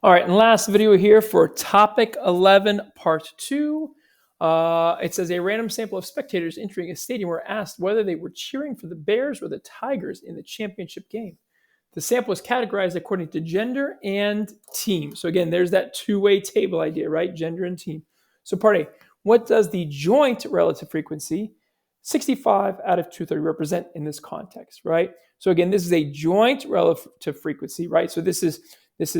All right, and last video here for topic 11, part 2. It says a random sample of spectators entering a stadium were asked whether they were cheering for the Bears or the Tigers in the championship game. The sample is categorized according to gender and team. So again, there's that two-way table idea, right? Gender and team. So part A, what does the joint relative frequency 65 out of 230 represent in this context, right? So again, this is a joint relative frequency, right? So this is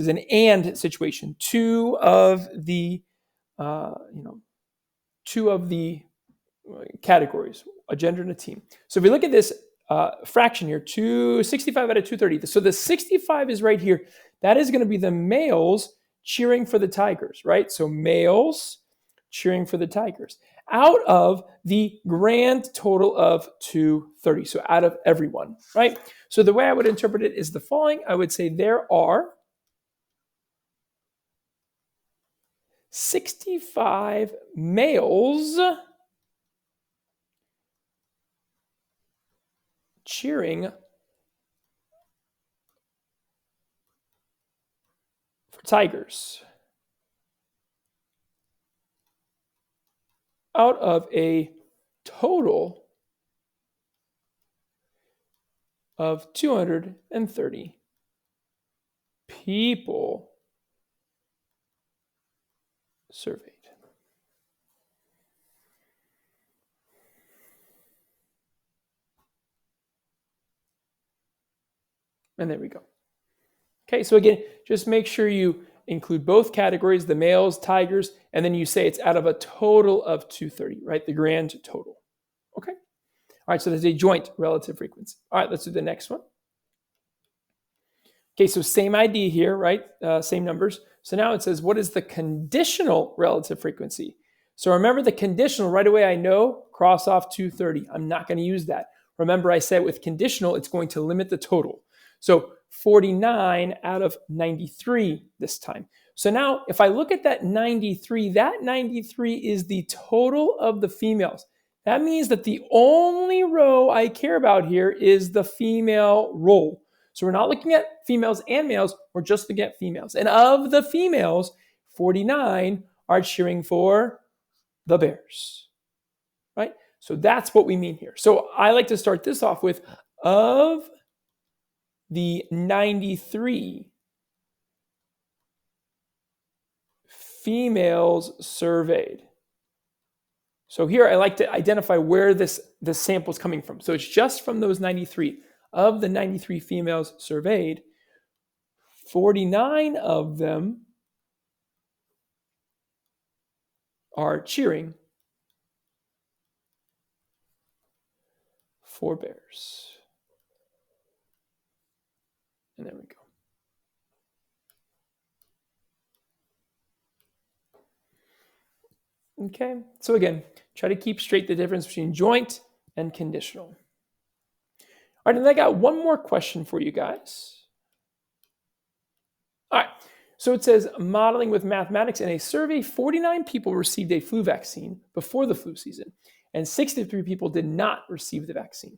an and situation. Two of the categories, a gender and a team. So if we look at this fraction here, 265 out of 230. So the 65 is right here. That is going to be the males cheering for the Tigers, right? So males cheering for the Tigers out of the grand total of 230. So out of everyone, right? So the way I would interpret it is the following. I would say there are 65 males cheering for Tigers out of a total of 230 people surveyed. And there we go. Okay, so again, just make sure you include both categories, the males, Tigers, and then you say it's out of a total of 230, right? The grand total. Okay. All right, so there's a joint relative frequency. All right, let's do the next one. Okay, so same idea here, right? Same numbers. So now it says, what is the conditional relative frequency? So remember the conditional, right away I know, cross off 230. I'm not going to use that. Remember I said with conditional, it's going to limit the total. So 49 out of 93 this time. So now if I look at that 93 is the total of the females. That means that the only row I care about here is the female roll. So we're not looking at females and males, we're just looking at females. And of the females, 49 are cheering for the Bears, right? So that's what we mean here. So I like to start this off with of the 93 females surveyed. So here I like to identify where this sample is coming from. So it's just from those 93. Of the 93 females surveyed, 49 of them are cheering for Bears. And there we go. Okay, so again, try to keep straight the difference between joint and conditional. All right, and I got one more question for you guys. All right, so it says modeling with mathematics. In a survey, 49 people received a flu vaccine before the flu season, and 63 people did not receive the vaccine.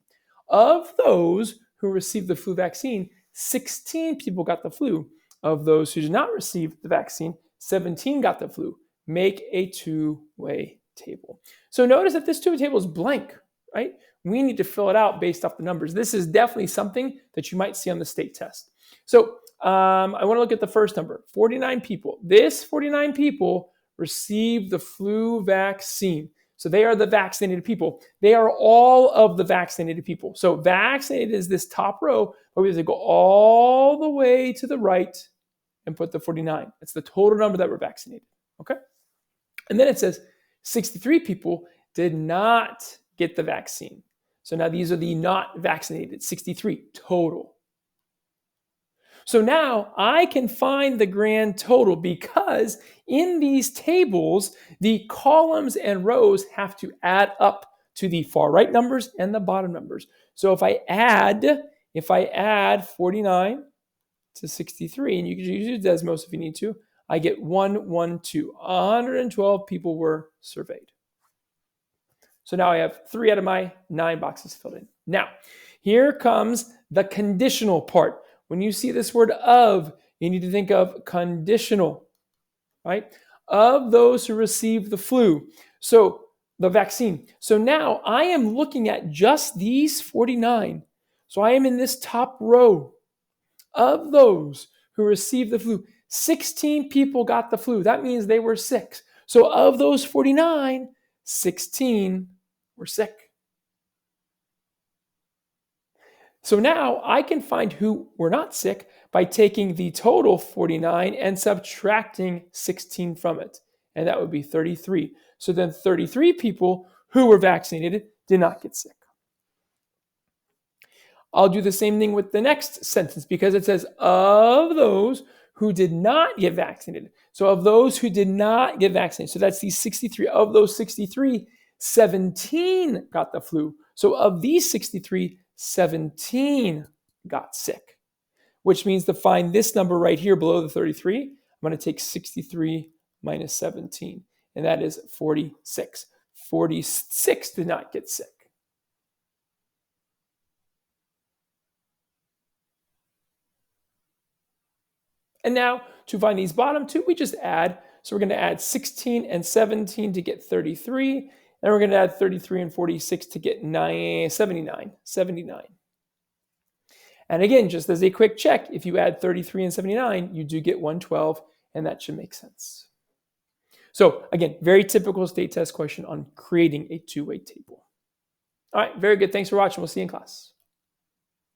Of those who received the flu vaccine, 16 people got the flu. Of those who did not receive the vaccine, 17 got the flu. Make a two-way table. So notice that this two-way table is blank, right? We need to fill it out based off the numbers. This is definitely something that you might see on the state test. So I want to look at the first number, 49 people. This 49 people received the flu vaccine. So they are the vaccinated people. They are all of the vaccinated people. So vaccinated is this top row, but we have to go all the way to the right and put the 49. That's the total number that were vaccinated, okay? And then it says 63 people did not get the vaccine. So now these are the not vaccinated, 63 total. So now I can find the grand total because in these tables, the columns and rows have to add up to the far right numbers and the bottom numbers. So if I add 49 to 63, and you can use Desmos if you need to, I get 112. 112 people were surveyed. So now I have 3 out of my 9 boxes filled in. Now, here comes the conditional part. When you see this word of, You need to think of conditional, right? Of those who received the flu. So the vaccine. So now I am looking at just these 49. So I am in this top row of those who received the flu. 16 people got the flu. That means they were sick. So of those 49, 16 were sick. So now I can find who were not sick by taking the total 49 and subtracting 16 from it. And that would be 33. So then 33 people who were vaccinated did not get sick. I'll do the same thing with the next sentence because it says, of those who did not get vaccinated. So of those who did not get vaccinated. So that's these 63. Of those 63, 17 got the flu. So of these 63, 17 got sick, which means to find this number right here below the 33, I'm going to take 63 minus 17, and that is 46. 46 did not get sick. And now to find these bottom two, we just add. So we're going to add 16 and 17 to get 33. And we're going to add 33 and 46 to get 79. And again, just as a quick check, if you add 33 and 79, you do get 112, and that should make sense. So again, very typical state test question on creating a two-way table. All right, very good. Thanks for watching. We'll see you in class.